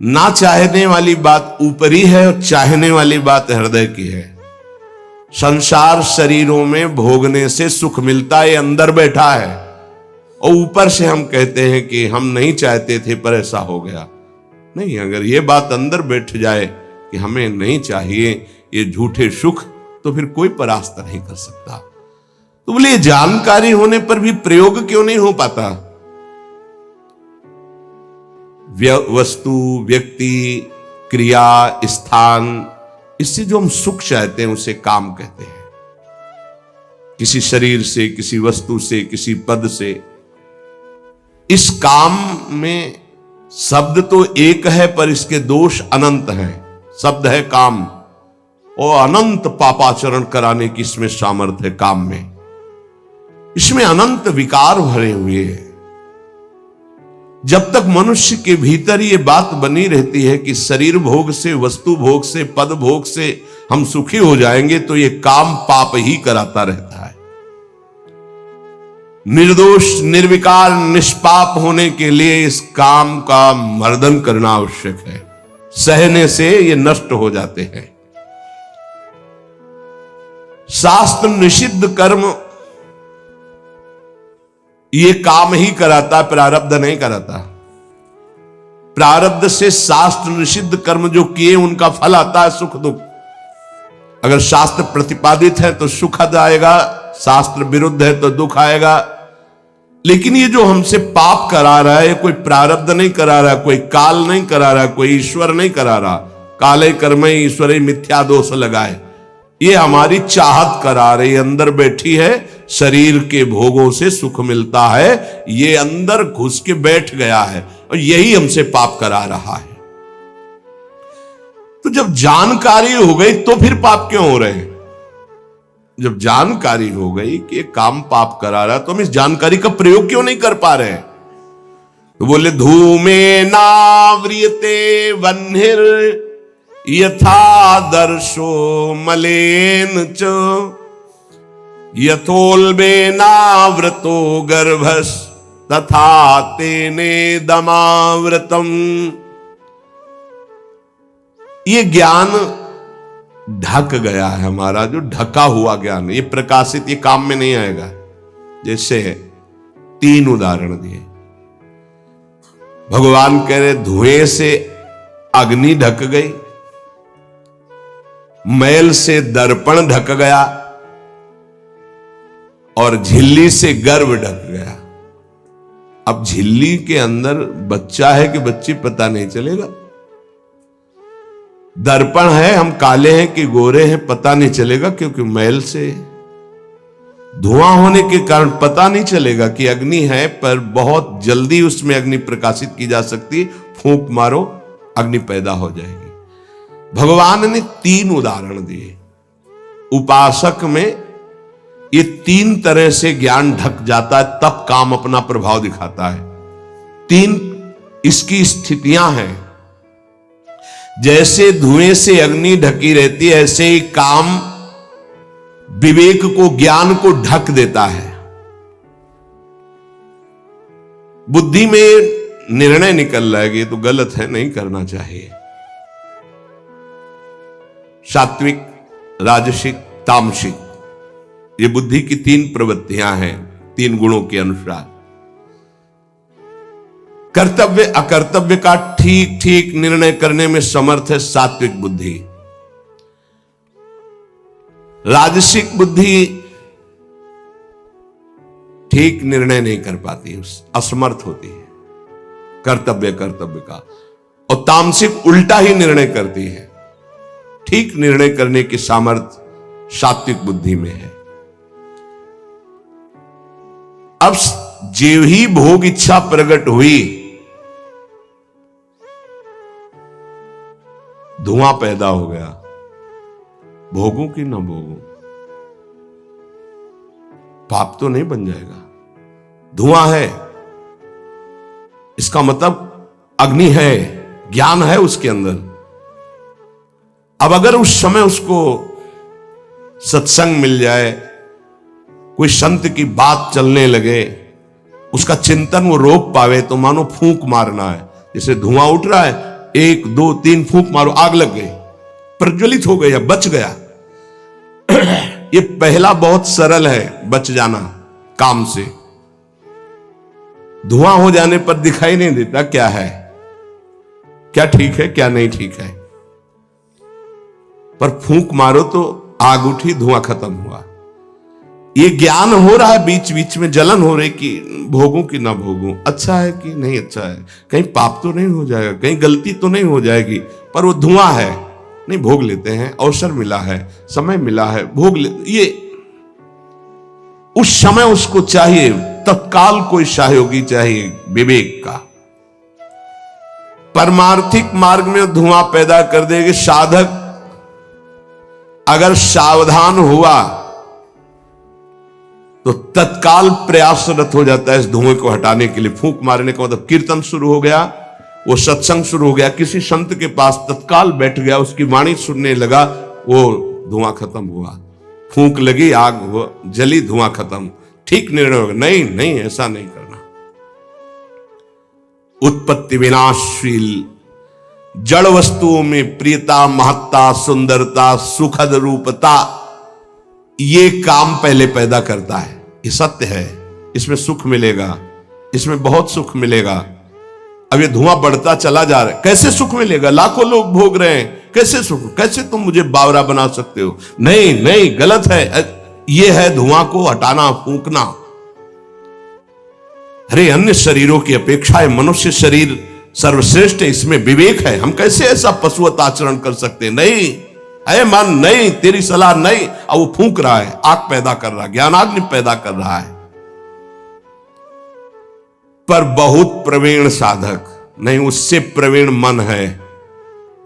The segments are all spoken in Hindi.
ना चाहने वाली बात ऊपरी है और चाहने वाली बात हृदय की है। संसार शरीरों में भोगने से सुख मिलता है, अंदर बैठा है, और ऊपर से हम कहते हैं कि हम नहीं चाहते थे पर ऐसा हो गया। नहीं, अगर ये बात अंदर बैठ जाए कि हमें नहीं चाहिए ये झूठे सुख, तो फिर कोई परास्त नहीं कर सकता। तो बोले जानकारी होने पर भी प्रयोग क्यों नहीं हो पाता? वस्तु, व्यक्ति, क्रिया, स्थान, इससे जो हम सुख चाहते हैं उसे काम कहते हैं। किसी शरीर से, किसी वस्तु से, किसी पद से। इस काम में शब्द तो एक है पर इसके दोष अनंत हैं। शब्द है काम, और अनंत पापाचरण कराने की इसमें सामर्थ्य है। काम में इसमें अनंत विकार भरे हुए हैं। जब तक मनुष्य के भीतर ये बात बनी रहती है कि शरीर भोग से, वस्तु भोग से, पद भोग से हम सुखी हो जाएंगे, तो ये काम पाप ही कराता रहता है। निर्दोष, निर्विकार, निष्पाप होने के लिए इस काम का मर्दन करना आवश्यक है। सहने से ये नष्ट हो जाते हैं। शास्त्र निषिद्ध कर्म ये काम ही कराता, प्रारब्ध नहीं कराता। प्रारब्ध से शास्त्र निषिद्ध कर्म जो किए उनका फल आता है सुख दुख। अगर शास्त्र प्रतिपादित है तो सुख आएगा, शास्त्र विरुद्ध है तो दुख आएगा। लेकिन ये जो हमसे पाप करा रहा है, कोई प्रारब्ध नहीं करा रहा, कोई काल नहीं करा रहा, कोई ईश्वर नहीं करा रहा। काले कर्म ईश्वरे मिथ्या दोष लगाए, ये हमारी चाहत करा रही, अंदर बैठी है। शरीर के भोगों से सुख मिलता है, ये अंदर घुस के बैठ गया है और यही हमसे पाप करा रहा है। तो जब जानकारी हो गई तो फिर पाप क्यों हो रहे हैं? जब जानकारी हो गई कि ये काम पाप करा रहा है, तो हम इस जानकारी का प्रयोग क्यों नहीं कर पा रहे हैं? तो बोले धूमे नाव्रियते वह्निर यथा दर्शो मलेन च यथोल्बेनावृतो गर्भस तथा तेने दमावृतम। ये ज्ञान ढक गया है हमारा, जो ढका हुआ ज्ञान, ये प्रकाशित, ये काम में नहीं आएगा। जैसे 3 उदाहरण दिए। भगवान कह रहे धुएं से अग्नि ढक गई, मैल से दर्पण ढक गया, और झिल्ली से गर्भ ढक गया। अब झिल्ली के अंदर बच्चा है कि बच्ची पता नहीं चलेगा। दर्पण है, हम काले हैं कि गोरे हैं पता नहीं चलेगा, क्योंकि मैल से। धुआं होने के कारण पता नहीं चलेगा कि अग्नि है, पर बहुत जल्दी उसमें अग्नि प्रकाशित की जा सकती। फूंक मारो, अग्नि पैदा हो जाएगी। भगवान ने 3 उदाहरण दिए। उपासक में ये 3 तरह से ज्ञान ढक जाता है, तब काम अपना प्रभाव दिखाता है। 3 इसकी स्थितियां हैं। जैसे धुएं से अग्नि ढकी रहती है, ऐसे ही काम विवेक को, ज्ञान को ढक देता है। बुद्धि में निर्णय निकल रहा है कि ये तो गलत है, नहीं करना चाहिए। सात्विक, राजसिक, तामसिक, ये बुद्धि की 3 प्रवृत्तियां हैं, 3 गुणों के अनुसार। कर्तव्य अकर्तव्य का ठीक ठीक निर्णय करने में समर्थ है सात्विक बुद्धि। राजसिक बुद्धि ठीक निर्णय नहीं कर पाती, असमर्थ होती है कर्तव्य का। और तामसिक उल्टा ही निर्णय करती है। ठीक निर्णय करने की सामर्थ्य सात्विक बुद्धि में है। अब जेव ही भोग इच्छा प्रकट हुई, धुआं पैदा हो गया। भोगों की ना भोगों, पाप तो नहीं बन जाएगा। धुआं है, इसका मतलब अग्नि है, ज्ञान है उसके अंदर। अब अगर उस समय उसको सत्संग मिल जाए, कोई संत की बात चलने लगे, उसका चिंतन वो रोक पावे, तो मानो फूंक मारना है। जैसे धुआं उठ रहा है, 1 2 3 फूंक मारो, आग लग गई, प्रज्वलित हो गया, बच गया। ये पहला बहुत सरल है बच जाना काम से। धुआं हो जाने पर दिखाई नहीं देता क्या है, क्या ठीक है क्या नहीं ठीक है, पर फूंक मारो तो आग उठी, धुआं खत्म हुआ। ये ज्ञान हो रहा है, बीच बीच में जलन हो रही कि भोगूं कि ना भोगूं, अच्छा है कि नहीं अच्छा है, कहीं पाप तो नहीं हो जाएगा, कहीं गलती तो नहीं हो जाएगी, पर वो धुआं है, नहीं भोग लेते हैं, अवसर मिला है, समय मिला है, भोग ले। ये उस समय उसको चाहिए, तत्काल कोई सहयोगी चाहिए विवेक का। परमार्थिक मार्ग में धुआं पैदा कर देगी। साधक अगर सावधान हुआ तो तत्काल प्रयासरत हो जाता है इस धुएं को हटाने के लिए। फूंक मारने का मतलब कीर्तन शुरू हो गया, वो सत्संग शुरू हो गया, किसी संत के पास तत्काल बैठ गया, उसकी वाणी सुनने लगा, वो धुआं खत्म हुआ। फूंक लगी, आग जली, धुआं खत्म, ठीक निर्णय होगा। नहीं नहीं, ऐसा नहीं करना। उत्पत्ति विनाशशील जड़ वस्तुओं में प्रियता, महत्ता, सुंदरता, सुखद रूपता, ये काम पहले पैदा करता है। ये सत्य है, इसमें सुख मिलेगा, इसमें बहुत सुख मिलेगा। अब ये धुआं बढ़ता चला जा रहा है, कैसे सुख मिलेगा? लाखों लोग भोग रहे हैं, कैसे सुख? कैसे तुम मुझे बावरा बना सकते हो? नहीं नहीं, गलत है। ये है धुआं को हटाना, फूंकना। अरे अन्य शरीरों की अपेक्षा है मनुष्य शरीर सर्वश्रेष्ठ है, इसमें विवेक है, हम कैसे ऐसा पशुवत आचरण कर सकते? नहीं, अरे मन नहीं, तेरी सलाह नहीं। अब वो फूंक रहा है, आग पैदा कर रहा है, ज्ञानाग्नि पैदा कर रहा है। पर बहुत प्रवीण साधक नहीं, उससे प्रवीण मन है,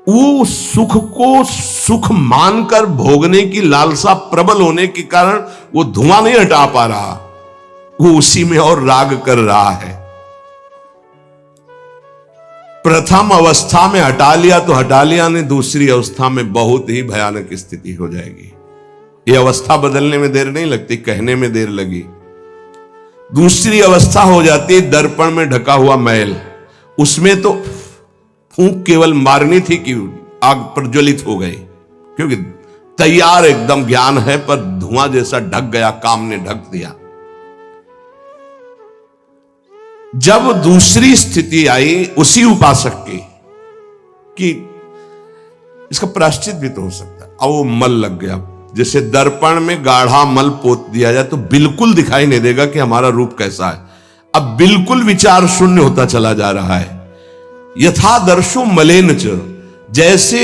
वो सुख को सुख मानकर भोगने की लालसा प्रबल होने के कारण वो धुआं नहीं हटा पा रहा, वो उसी में और राग कर रहा है। प्रथम अवस्था में हटा लिया तो हटा लिया, नहीं दूसरी अवस्था में बहुत ही भयानक स्थिति हो जाएगी। ये अवस्था बदलने में देर नहीं लगती, कहने में देर लगी। दूसरी अवस्था हो जाती है दर्पण में ढका हुआ मैल। उसमें तो फूंक केवल मारनी थी कि आग प्रज्वलित हो गई, क्योंकि तैयार एकदम ज्ञान है, पर धुआं जैसा ढक गया, काम ने ढक दिया। जब दूसरी स्थिति आई उसी उपासक की कि इसका प्रायश्चित भी तो हो सकता है, अब वो मल लग गया। जैसे दर्पण में गाढ़ा मल पोत दिया जाए तो बिल्कुल दिखाई नहीं देगा कि हमारा रूप कैसा है। अब बिल्कुल विचार शून्य होता चला जा रहा है। यथा दर्शो मलेन च, जैसे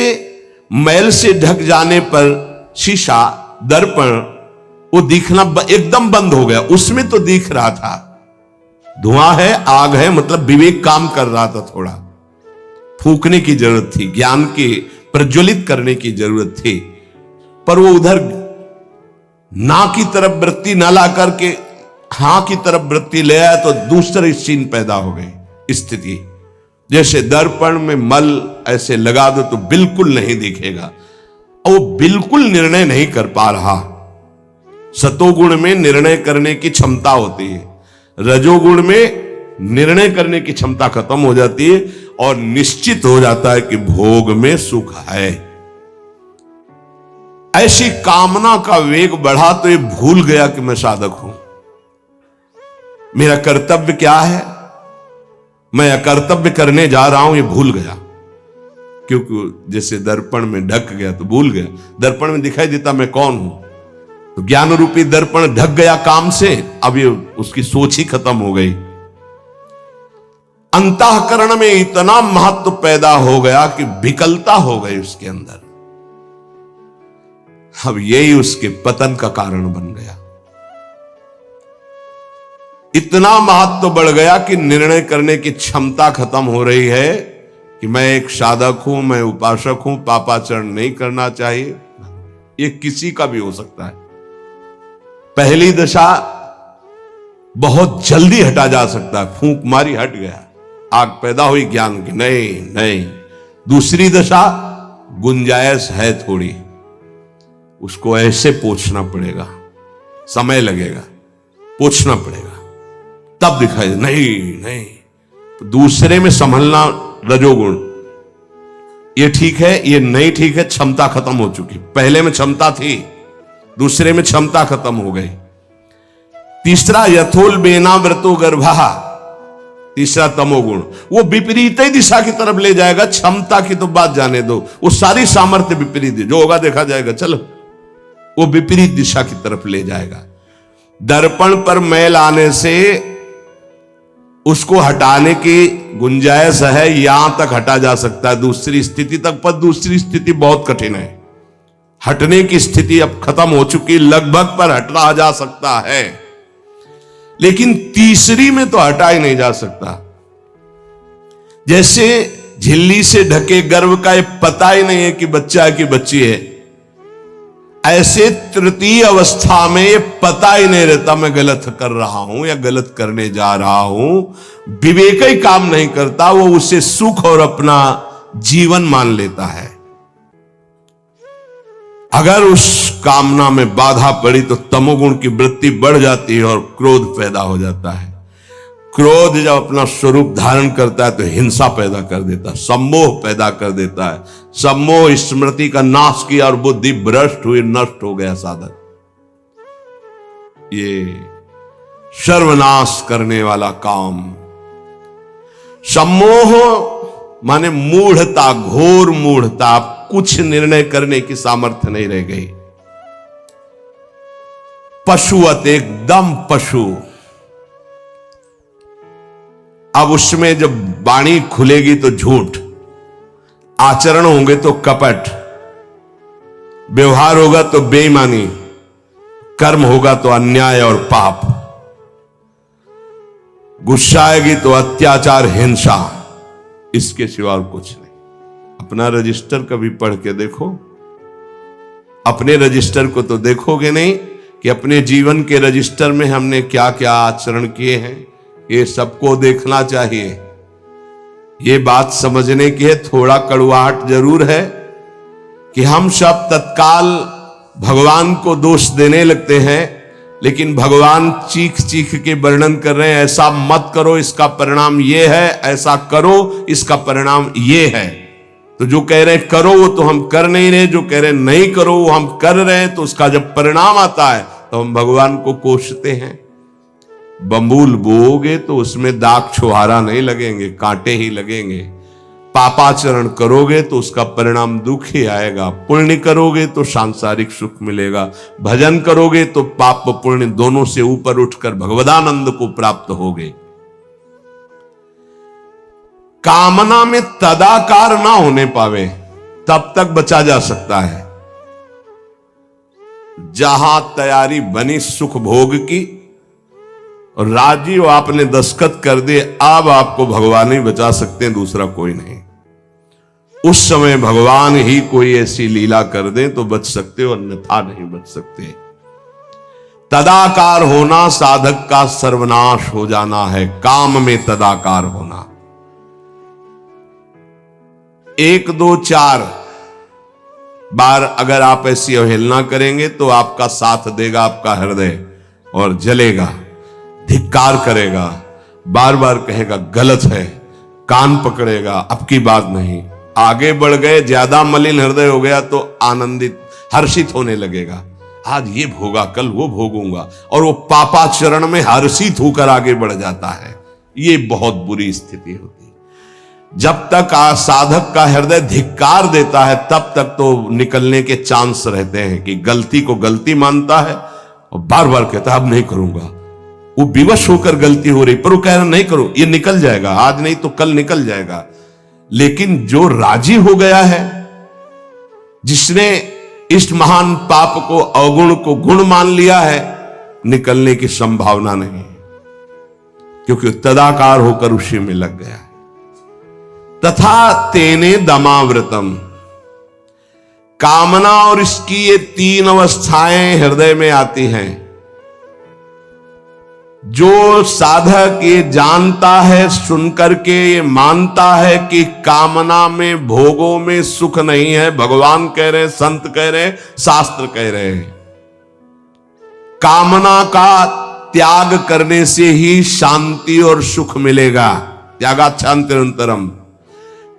मैल से ढक जाने पर शीशा, दर्पण, वो दिखना एकदम बंद हो गया। उसमें तो दिख रहा था, धुआं है, आग है, मतलब विवेक काम कर रहा था। थोड़ा फूंकने की जरूरत थी, ज्ञान के प्रज्वलित करने की जरूरत थी, पर वो उधर ना की तरफ वृत्ति ना ला करके हां की तरफ वृत्ति ले आया तो दूसरी सीन पैदा हो गई स्थिति। जैसे दर्पण में मल ऐसे लगा दो तो बिल्कुल नहीं दिखेगा, और वो बिल्कुल निर्णय नहीं कर पा रहा। सतोगुण में निर्णय करने की क्षमता होती है, रजोगुण में निर्णय करने की क्षमता खत्म हो जाती है और निश्चित हो जाता है कि भोग में सुख है। ऐसी कामना का वेग बढ़ा तो ये भूल गया कि मैं साधक हूं, मेरा कर्तव्य क्या है, मैं अकर्तव्य करने जा रहा हूं, ये भूल गया। क्योंकि जैसे दर्पण में ढक गया तो भूल गया, दर्पण में दिखाई देता मैं कौन हूं, तो ज्ञान रूपी दर्पण ढक गया काम से, अब ये उसकी सोच ही खत्म हो गई। अंतःकरण में इतना महत्व पैदा हो गया कि विकलता हो गई उसके अंदर। अब यही उसके पतन का कारण बन गया। इतना महत्व बढ़ गया कि निर्णय करने की क्षमता खत्म हो रही है कि मैं एक साधक हूं, मैं उपासक हूं, पापाचरण नहीं करना चाहिए। ये किसी का भी हो सकता है। पहली दशा बहुत जल्दी हटा जा सकता है, फूंक मारी हट गया, आग पैदा हुई ज्ञान की, नहीं नहीं। दूसरी दशा गुंजाइश है थोड़ी, उसको ऐसे पोंछना पड़ेगा, समय लगेगा, पोंछना पड़ेगा, तब दिखाई दे। नहीं नहीं, दूसरे में संभलना रजोगुण, ये ठीक है, ये नहीं ठीक है, क्षमता खत्म हो चुकी। पहले में क्षमता थी, दूसरे में क्षमता खत्म हो गई। तीसरा यथोल बेना व्रतो गर्भा, तीसरा तमोगुण, वो विपरीत ही दिशा की तरफ ले जाएगा। क्षमता की तो बात जाने दो, वो सारी सामर्थ्य विपरीत है, जो होगा देखा जाएगा, चलो, वो विपरीत दिशा की तरफ ले जाएगा। दर्पण पर मैल आने से उसको हटाने की गुंजाइश है, यहां तक हटा जा सकता है, दूसरी स्थिति तक, पर दूसरी स्थिति बहुत कठिन है। हटने की स्थिति अब खत्म हो चुकी, लगभग पर हटा जा सकता है, लेकिन तीसरी में तो हटा ही नहीं जा सकता। जैसे झिल्ली से ढके गर्भ का ये पता ही नहीं है कि बच्चा है कि बच्ची है, ऐसे तृतीय अवस्था में ये पता ही नहीं रहता मैं गलत कर रहा हूं या गलत करने जा रहा हूं। विवेक ही काम नहीं करता, वो उसे सुख और अपना जीवन मान लेता है। अगर उस कामना में बाधा पड़ी तो तमोगुण की वृत्ति बढ़ जाती है और क्रोध पैदा हो जाता है। क्रोध जब अपना स्वरूप धारण करता है तो हिंसा पैदा कर देता है, सम्मोह पैदा कर देता है। सम्मोह स्मृति का नाश किया और बुद्धि भ्रष्ट हुई, नष्ट हो गया साधक। ये सर्वनाश करने वाला काम। सम्मोह माने मूढ़ता, घोर मूढ़ता, कुछ निर्णय करने की सामर्थ्य नहीं रह गई। पशुवत, एकदम पशु। अब उसमें जब वाणी खुलेगी तो झूठ, आचरण होंगे तो कपट, व्यवहार होगा तो बेईमानी, कर्म होगा तो अन्याय और पाप, गुस्सा आएगी तो अत्याचार, हिंसा, इसके सिवा और कुछ नहीं। अपना रजिस्टर कभी पढ़ के देखो, अपने रजिस्टर को तो देखोगे नहीं कि अपने जीवन के रजिस्टर में हमने क्या क्या आचरण किए हैं। ये सबको देखना चाहिए। ये बात समझने की है, थोड़ा कड़वाहट जरूर है कि हम सब तत्काल भगवान को दोष देने लगते हैं, लेकिन भगवान चीख चीख के वर्णन कर रहे हैं, ऐसा मत करो इसका परिणाम ये है, ऐसा करो इसका परिणाम ये है। तो जो कह रहे हैं करो वो तो हम कर नहीं रहे, जो कह रहे हैं नहीं करो वो हम कर रहे हैं। तो उसका जब परिणाम आता है तो हम भगवान को कोसते हैं। बंबूल बोओगे तो उसमें दाग छुहारा नहीं लगेंगे, कांटे ही लगेंगे। पापाचरण करोगे तो उसका परिणाम दुख ही आएगा। पुण्य करोगे तो सांसारिक सुख मिलेगा, भजन करोगे तो पाप पुण्य दोनों से ऊपर उठकर भगवदानंद को प्राप्त होगे। कामना में तदाकार ना होने पावे तब तक बचा जा सकता है। जहां तैयारी बनी सुख भोग की और राजी हो आपने दस्तखत कर दिए, अब आपको भगवान ही बचा सकते हैं, दूसरा कोई नहीं। उस समय भगवान ही कोई ऐसी लीला कर दे तो बच सकते हो, अन्यथा नहीं बच सकते। तदाकार होना साधक का सर्वनाश हो जाना है। काम में तदाकार होना। 1 2 4 बार अगर आप ऐसी अवहेलना करेंगे तो आपका साथ देगा आपका हृदय और जलेगा, धिक्कार करेगा, बार बार कहेगा गलत है, कान पकड़ेगा, अब की बात नहीं। आगे बढ़ गए, ज्यादा मलिन हृदय हो गया तो आनंदित हर्षित होने लगेगा, आज ये भोगा कल वो भोगूंगा, और वो पापाचरण में हर्षित होकर आगे बढ़ जाता है। ये बहुत बुरी स्थिति होती है। जब तक साधक का हृदय धिक्कार देता है तब तक तो निकलने के चांस रहते हैं कि गलती को गलती मानता है और बार बार कहता है अब नहीं करूंगा। वो विवश होकर गलती हो रही पर वो कह रहा नहीं करो, ये निकल जाएगा, आज नहीं तो कल निकल जाएगा। लेकिन जो राजी हो गया है, जिसने इस महान पाप को अवगुण को गुण मान लिया है, निकलने की संभावना नहीं, क्योंकि तदाकार होकर उसी में लग गया है। तथा तेने दमावृतम, कामना और इसकी ये 3 अवस्थाएं हृदय में आती हैं। जो साधक ये जानता है, सुनकर के ये मानता है कि कामना में भोगों में सुख नहीं है, भगवान कह रहे हैं, संत कह रहे हैं, शास्त्र कह रहे हैं, कामना का त्याग करने से ही शांति और सुख मिलेगा। त्यागाच्छांतिरंतरम।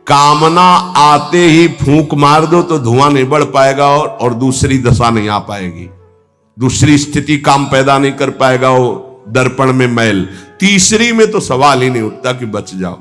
कामना आते ही फूंक मार दो तो धुआं नहीं बढ़ पाएगा और दूसरी दशा नहीं आ पाएगी, दूसरी स्थिति काम पैदा नहीं कर पाएगा। वो दर्पण में मैल, तीसरी में तो सवाल ही नहीं उठता कि बच जाओ।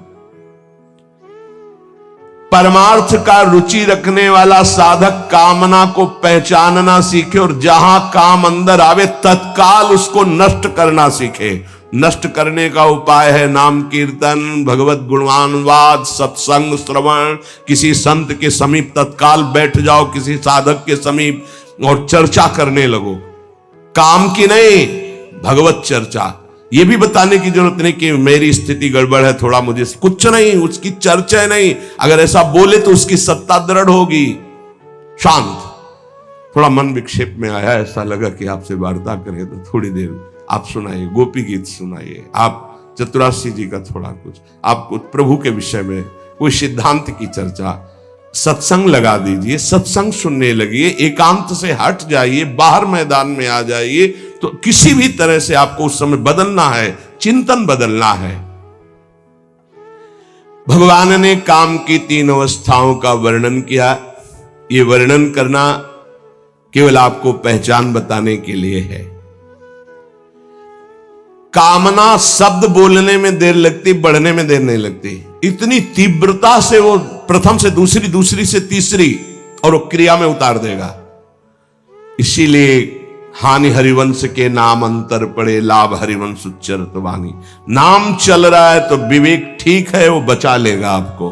परमार्थ का रुचि रखने वाला साधक कामना को पहचानना सीखे और जहां काम अंदर आवे तत्काल उसको नष्ट करना सीखे। नष्ट करने का उपाय है नाम कीर्तन, भगवत गुणगानवाद, सत्संग, श्रवण। किसी संत के समीप तत्काल बैठ जाओ, किसी साधक के समीप, और चर्चा करने लगो। काम की नहीं, भगवत चर्चा। ये भी बताने की जरूरत नहीं कि मेरी स्थिति गड़बड़ है, थोड़ा मुझे, कुछ नहीं, उसकी चर्चा नहीं। अगर ऐसा बोले तो उसकी सत्ता दृढ़ होगी। शांत, थोड़ा मन विक्षेप में आया, ऐसा लगा कि आपसे वार्ता करें तो थोड़ी देर आप सुनाइए, गोपी गीत सुनाइए, आप चतुराशी जी का थोड़ा कुछ, आप कुछ प्रभु के विषय में कोई सिद्धांत की चर्चा, सत्संग लगा दीजिए, सत्संग सुनने लगिए, एकांत से हट जाइए, बाहर मैदान में आ जाइए। तो किसी भी तरह से आपको उस समय बदलना है, चिंतन बदलना है। भगवान ने काम की 3 अवस्थाओं का वर्णन किया। ये वर्णन करना केवल आपको पहचान बताने के लिए है। कामना शब्द बोलने में देर लगती, बढ़ने में देर नहीं लगती। इतनी तीव्रता से वो प्रथम से दूसरी, दूसरी से तीसरी, और वो क्रिया में उतार देगा। इसीलिए हानि हरिवंश के नाम अंतर पड़े, लाभ हरिवंश उच्चरत वाणी। नाम चल रहा है तो विवेक ठीक है, वो बचा लेगा आपको।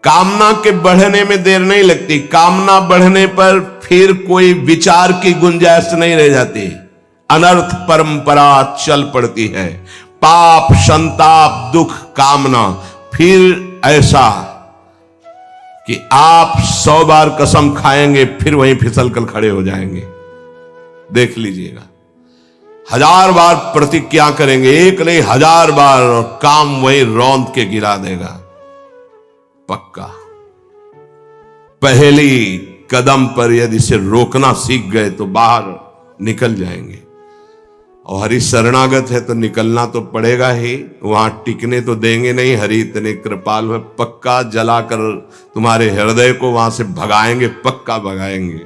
कामना के बढ़ने में देर नहीं लगती। कामना बढ़ने पर फिर कोई विचार की गुंजाइश नहीं रह जाती। अनर्थ परंपरा चल पड़ती है। पाप, संताप, दुख, कामना। फिर ऐसा कि आप 100 बार कसम खाएंगे, फिर वहीं फिसल कर खड़े हो जाएंगे। देख लीजिएगा, 1000 बार प्रतिज्ञा करेंगे, एक नहीं 1000 बार, और काम वहीं रौंद के गिरा देगा, पक्का। पहली कदम पर यदि इसे रोकना सीख गए तो बाहर निकल जाएंगे। और हरि शरणागत है तो निकलना तो पड़ेगा ही, वहां टिकने तो देंगे नहीं। हरि इतने कृपाल है, पक्का जलाकर तुम्हारे हृदय को वहां से भगाएंगे, पक्का भगाएंगे।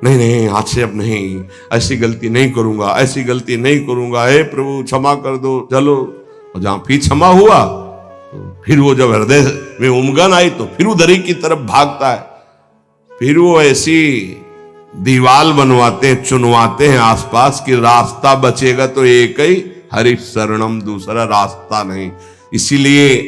नहीं नहीं, आज से अब नहीं, ऐसी गलती नहीं करूंगा, ऐसी गलती नहीं करूंगा, हे प्रभु क्षमा कर दो, चलो। और जहां फिर क्षमा हुआ तो फिर वो जब हृदय में उमगन आई तो फिर उधर ही की तरफ भागता है। फिर वो ऐसी दीवाल बनवाते हैं, चुनवाते हैं आसपास कि रास्ता बचेगा तो एक ही, हरि शरणम, दूसरा रास्ता नहीं। इसीलिए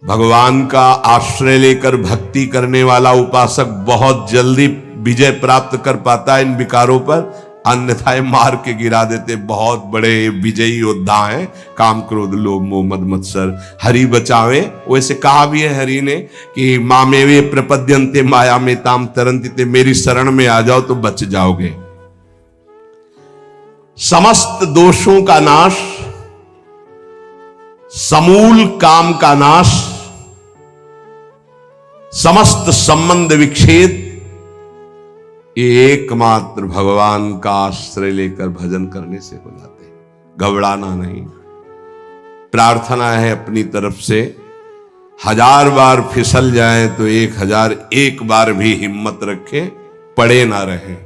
भगवान का आश्रय लेकर भक्ति करने वाला उपासक बहुत जल्दी विजय प्राप्त कर पाता है इन विकारों पर, अन्यथा मार के गिरा देते। बहुत बड़े विजयी योद्धा हैं काम, क्रोध, लोभ, मोह, मद, मत्सर। हरि बचावे। वैसे कहा भी है हरि ने कि मामेवे प्रपद्यन्ते माया में ताम तरन्ति, मेरी शरण में आ जाओ तो बच जाओगे। समस्त दोषों का नाश, समूल काम का नाश, समस्त संबंध विच्छेद, एकमात्र भगवान का आश्रय लेकर भजन करने से हो जाते हैं। घबराना नहीं। प्रार्थना है अपनी तरफ से, 1000 बार फिसल जाए तो 1001 बार भी हिम्मत रखें, पड़े ना रहें।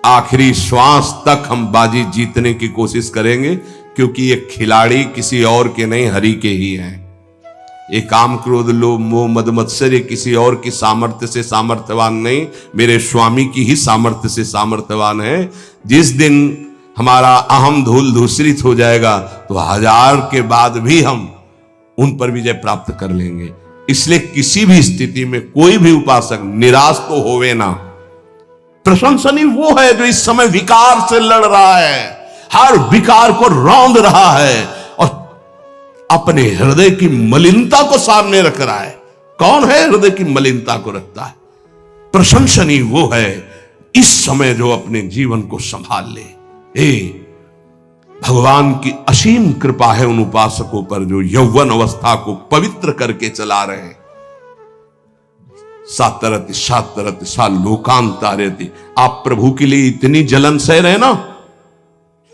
आखिरी श्वास तक हम बाजी जीतने की कोशिश करेंगे, क्योंकि ये खिलाड़ी किसी और के नहीं, हरि के ही हैं। ये काम, क्रोध, लोभ, मोह, मद, मत्सर किसी और की सामर्थ्य से सामर्थ्यवान नहीं, मेरे स्वामी की ही सामर्थ्य से सामर्थ्यवान है। जिस दिन हमारा अहम धूल धूसरित हो जाएगा तो 1000 के बाद भी हम उन पर विजय प्राप्त कर लेंगे। इसलिए किसी भी स्थिति में कोई भी उपासक निराश तो होवे ना। प्रशंसनीय वो है जो इस समय विकार से लड़ रहा है, हर विकार को रौंद रहा है और अपने हृदय की मलिनता को सामने रख रहा है। कौन है हृदय की मलिनता को रखता है? प्रशंसनीय वो है इस समय जो अपने जीवन को संभाल ले। भगवान की असीम कृपा है उन उपासकों पर जो यौवन अवस्था को पवित्र करके चला रहे हैं। सातरति सातरति सा लोकांतारति। आप प्रभु के लिए इतनी जलन सह रहे ना,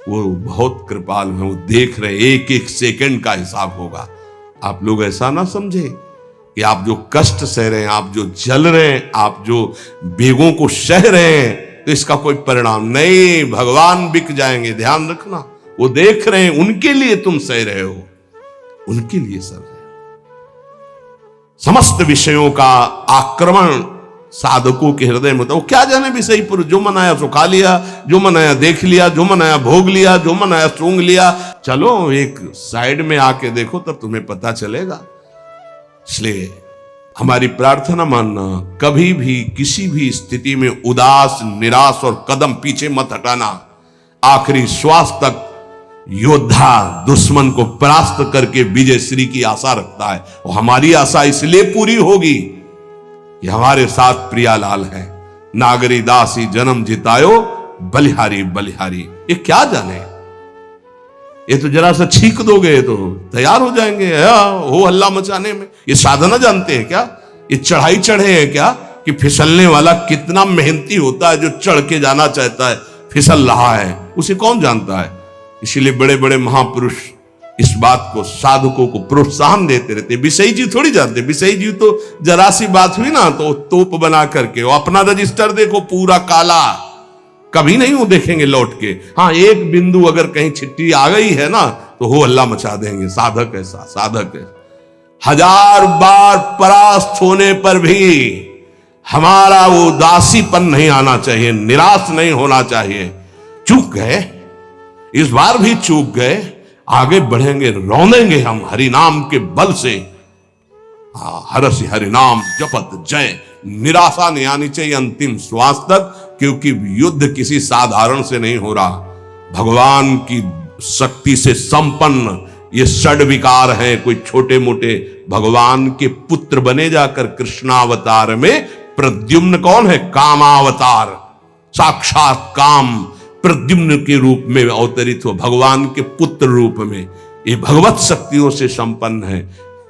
वो बहुत कृपाल है, वो देख रहे, एक एक सेकंड का हिसाब होगा। आप लोग ऐसा ना समझे कि आप जो कष्ट सह रहे हैं, आप जो जल रहे हैं, आप जो बेगों को सह रहे हैं, तो इसका कोई परिणाम नहीं, भगवान बिक जाएंगे। ध्यान रखना, वो देख रहे हैं, उनके लिए तुम सह रहे हो, उनके लिए सह रहे हो। समस्त विषयों का आक्रमण साधकों के हृदय में होता है। वो क्या जाने विषय पुरुष, जो मन आया सो खा लिया, जो मन आया देख लिया, जो मन आया भोग लिया, जो मन आया सूंघ लिया। चलो एक साइड में आके देखो, तब तुम्हें पता चलेगा। इसलिए हमारी प्रार्थना मानना, कभी भी किसी भी स्थिति में उदास, निराश और कदम पीछे मत हटाना। आखिरी श्वास तक योद्धा दुश्मन को परास्त करके विजय श्री की आशा रखता है, और हमारी आशा इसलिए पूरी होगी कि हमारे साथ प्रियालाल है। नागरी दासी जन्म जितायो, बलिहारी बलिहारी। ये क्या जाने, ये तो जरा सा छींक दोगे तो तैयार हो जाएंगे हो हल्ला मचाने में। ये साधना जानते हैं क्या? ये चढ़ाई चढ़े हैं क्या? कि फिसलने वाला कितना मेहनती होता है, जो चढ़ के जाना चाहता है फिसल रहा है, उसे कौन जानता है। इसीलिए बड़े बड़े महापुरुष इस बात को, साधकों को प्रोत्साहन देते रहते। विषयी जी थोड़ी जानते, विषयी जी तो जरा सी बात हुई ना तो तोप बना करके, वो अपना रजिस्टर देखो पूरा काला, कभी नहीं वो देखेंगे लौट के। हाँ, एक बिंदु अगर कहीं छिट्टी आ गई है ना तो हो हल्ला मचा देंगे। साधक ऐसा, साधक है। 1000 बार परास्त होने पर भी हमारा वो उदासीपन नहीं आना चाहिए, निराश नहीं होना चाहिए। चूक गए, इस बार भी चूक गए, आगे बढ़ेंगे, रौंदेंगे हम हरिनाम के बल से। हरसि हरिनाम जपत जय। निराशा नहीं आनी चाहिए अंतिम श्वास तक, क्योंकि युद्ध किसी साधारण से नहीं हो रहा। भगवान की शक्ति से संपन्न ये षड विकार हैं, कोई छोटे मोटे। भगवान के पुत्र बने जाकर कृष्णावतार में प्रद्युम्न कौन है? कामावतार, साक्षात काम प्रद्युम्न के रूप में अवतरित हो, भगवान के पुत्र रूप में। ये भगवत शक्तियों से संपन्न है,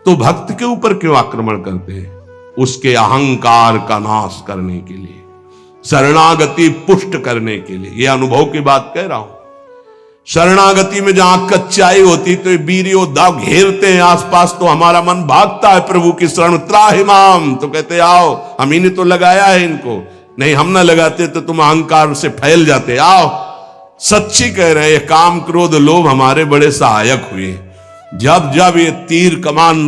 तो भक्त के ऊपर क्यों आक्रमण करते हैं? उसके अहंकार का नाश करने के लिए, शरणागति पुष्ट करने के लिए। ये अनुभव की बात कह रहा हूं। शरणागति में जहां कच्चाई होती तो वीर योद्धा घेरते हैं आसपास, तो हमारा मन भागता है प्रभु की शरण। त्राहिमाम, तो कहते आओ, हम ही ने तो लगाया है इनको, नहीं हम ना लगाते तो तुम अहंकार से फैल जाते। आओ, सच्ची कह रहे हैं, काम क्रोध लोभ हमारे बड़े सहायक हुए। जब जब ये तीर कमान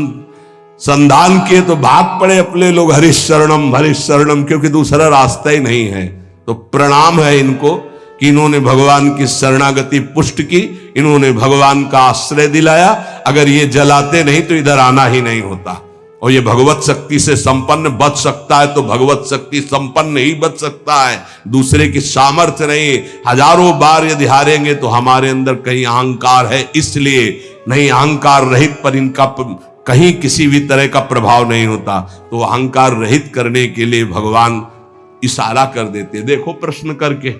संधान किए तो भाग पड़े अपने लोग, हरिश शरणम, क्योंकि दूसरा रास्ता ही नहीं है। तो प्रणाम है इनको कि इन्होंने भगवान की शरणागति पुष्ट की, इन्होंने भगवान का आश्रय दिलाया। अगर ये जलाते नहीं तो इधर आना ही नहीं होता। और ये भगवत शक्ति से संपन्न बच सकता है तो भगवत शक्ति संपन्न ही बच सकता है, दूसरे की सामर्थ्य नहीं। हजारों बार यदि हारेंगे तो हमारे अंदर कहीं अहंकार है, इसलिए नहीं। अहंकार रहित पर इनका कहीं किसी भी तरह का प्रभाव नहीं होता। तो अहंकार रहित करने के लिए भगवान इशारा कर देते। देखो प्रश्न करके,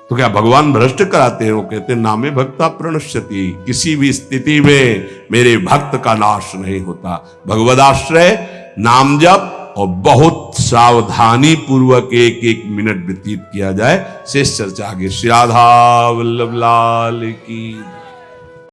तो क्या भगवान भ्रष्ट कराते हैं? वो कहते नामे भक्ता प्रणश्यति, किसी भी स्थिति में मेरे भक्त का नाश नहीं होता। भगवदाश्रय, नाम जप और बहुत सावधानी पूर्वक एक एक मिनट व्यतीत किया जाए। शेष चर्चा आगे। श्री राधा वल्लभ लाल की।